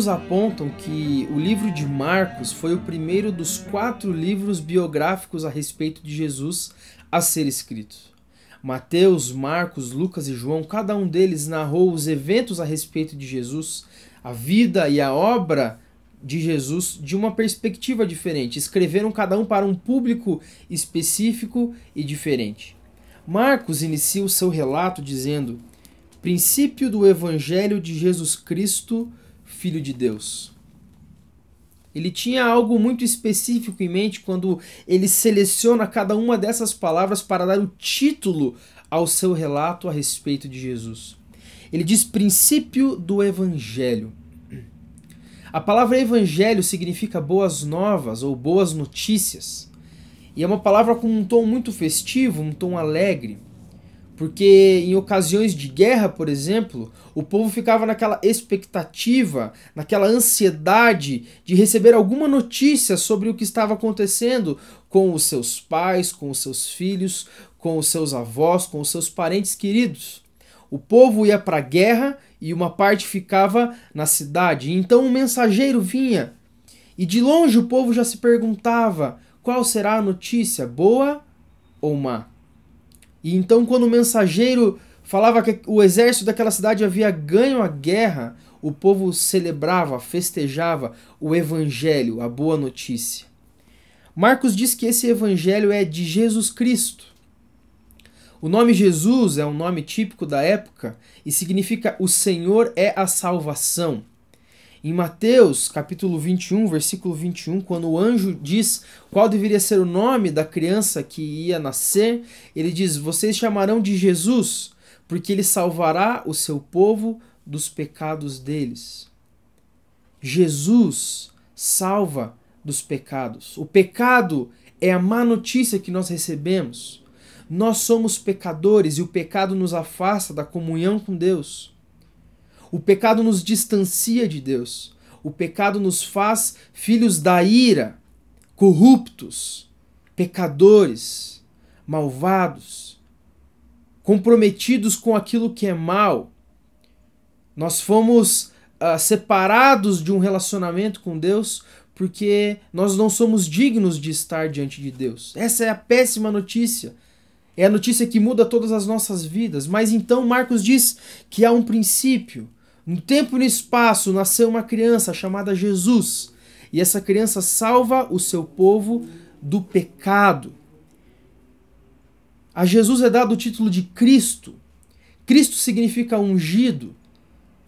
Estudos apontam que o livro de Marcos foi o primeiro dos 4 livros biográficos a respeito de Jesus a ser escrito. Mateus, Marcos, Lucas e João, cada um deles narrou os eventos a respeito de Jesus, a vida e a obra de Jesus de uma perspectiva diferente. Escreveram cada um para um público específico e diferente. Marcos inicia o seu relato dizendo: princípio do Evangelho de Jesus Cristo, Filho de Deus. Ele tinha algo muito específico em mente quando ele seleciona cada uma dessas palavras para dar o título ao seu relato a respeito de Jesus. Ele diz princípio do Evangelho. A palavra evangelho significa boas novas ou boas notícias. E é uma palavra com um tom muito festivo, um tom alegre. Porque em ocasiões de guerra, por exemplo, o povo ficava naquela expectativa, naquela ansiedade de receber alguma notícia sobre o que estava acontecendo com os seus pais, com os seus filhos, com os seus avós, com os seus parentes queridos. O povo ia para a guerra e uma parte ficava na cidade. Então um mensageiro vinha e de longe o povo já se perguntava qual será a notícia, boa ou má. E então quando o mensageiro falava que o exército daquela cidade havia ganho a guerra, o povo celebrava, festejava o evangelho, a boa notícia. Marcos diz que esse evangelho é de Jesus Cristo. O nome Jesus é um nome típico da época e significa o Senhor é a salvação. Em Mateus, capítulo 21, versículo 21, quando o anjo diz qual deveria ser o nome da criança que ia nascer, ele diz: vocês chamarão de Jesus, porque ele salvará o seu povo dos pecados deles. Jesus salva dos pecados. O pecado é a má notícia que nós recebemos. Nós somos pecadores e o pecado nos afasta da comunhão com Deus. O pecado nos distancia de Deus. O pecado nos faz filhos da ira, corruptos, pecadores, malvados, comprometidos com aquilo que é mal. Nós fomos separados de um relacionamento com Deus porque nós não somos dignos de estar diante de Deus. Essa é a péssima notícia. É a notícia que muda todas as nossas vidas. Mas então Marcos diz que há um princípio. No tempo e no espaço nasceu uma criança chamada Jesus. E essa criança salva o seu povo do pecado. A Jesus é dado o título de Cristo. Cristo significa ungido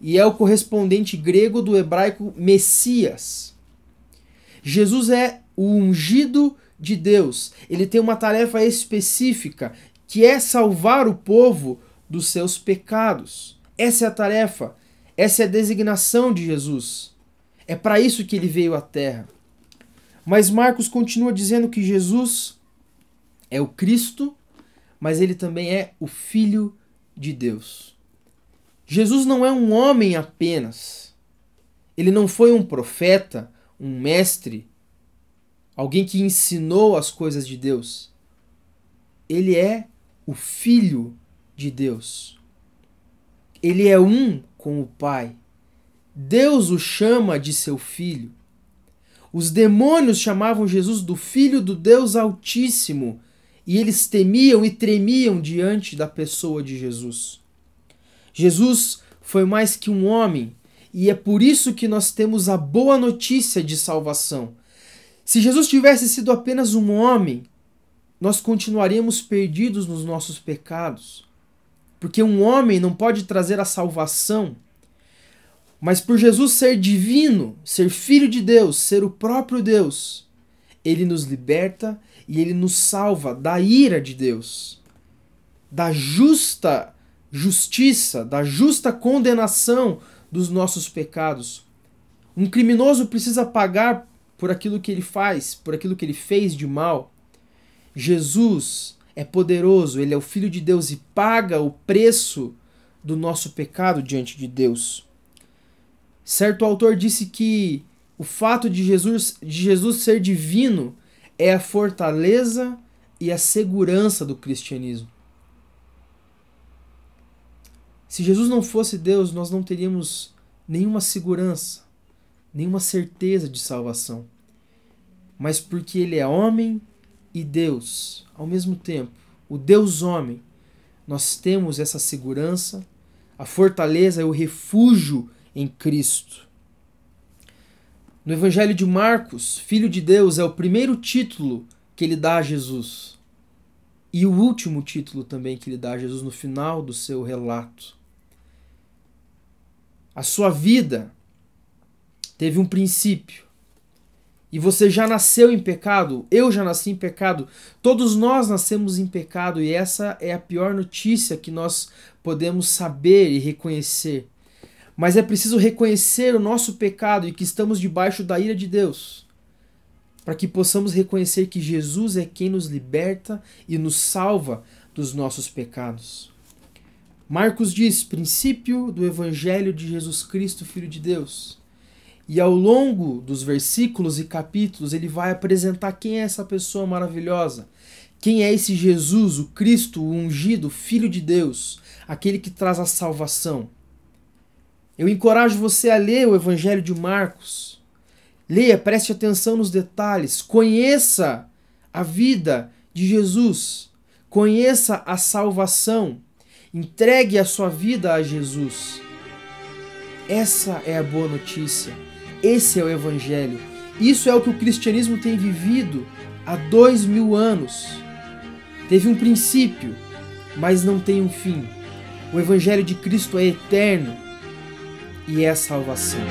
e é o correspondente grego do hebraico Messias. Jesus é o ungido de Deus. Ele tem uma tarefa específica, que é salvar o povo dos seus pecados. Essa é a tarefa, essa é a designação de Jesus. É para isso que ele veio à Terra. Mas Marcos continua dizendo que Jesus é o Cristo, mas ele também é o Filho de Deus. Jesus não é um homem apenas. Ele não foi um profeta, um mestre, alguém que ensinou as coisas de Deus. Ele é o Filho de Deus. Ele é um com o Pai. Deus o chama de seu Filho. Os demônios chamavam Jesus do Filho do Deus Altíssimo e eles temiam e tremiam diante da pessoa de Jesus. Jesus foi mais que um homem e é por isso que nós temos a boa notícia de salvação. Se Jesus tivesse sido apenas um homem, nós continuaríamos perdidos nos nossos pecados. Porque um homem não pode trazer a salvação. Mas por Jesus ser divino, ser filho de Deus, ser o próprio Deus, ele nos liberta e ele nos salva da ira de Deus, da justa justiça, da justa condenação dos nossos pecados. Um criminoso precisa pagar por aquilo que ele faz, por aquilo que ele fez de mal. Jesus é poderoso, ele é o Filho de Deus e paga o preço do nosso pecado diante de Deus. Certo autor disse que o fato de Jesus ser divino é a fortaleza e a segurança do cristianismo. Se Jesus não fosse Deus, nós não teríamos nenhuma segurança, nenhuma certeza de salvação, mas porque ele é homem e Deus ao mesmo tempo. O Deus homem, nós temos essa segurança, a fortaleza e o refúgio em Cristo. No Evangelho de Marcos, Filho de Deus é o primeiro título que ele dá a Jesus e o último título também que ele dá a Jesus no final do seu relato. A sua vida teve um princípio e você já nasceu em pecado, eu já nasci em pecado, todos nós nascemos em pecado e essa é a pior notícia que nós podemos saber e reconhecer. Mas é preciso reconhecer o nosso pecado e que estamos debaixo da ira de Deus, para que possamos reconhecer que Jesus é quem nos liberta e nos salva dos nossos pecados. Marcos diz, princípio do Evangelho de Jesus Cristo, Filho de Deus. E ao longo dos versículos e capítulos, ele vai apresentar quem é essa pessoa maravilhosa, quem é esse Jesus, o Cristo, o ungido, Filho de Deus, aquele que traz a salvação. Eu encorajo você a ler o Evangelho de Marcos. Leia, preste atenção nos detalhes, conheça a vida de Jesus, conheça a salvação, entregue a sua vida a Jesus. Essa é a boa notícia, esse é o Evangelho. Isso é o que o cristianismo tem vivido há 2000 anos. Teve um princípio, mas não tem um fim. O Evangelho de Cristo é eterno e é a salvação.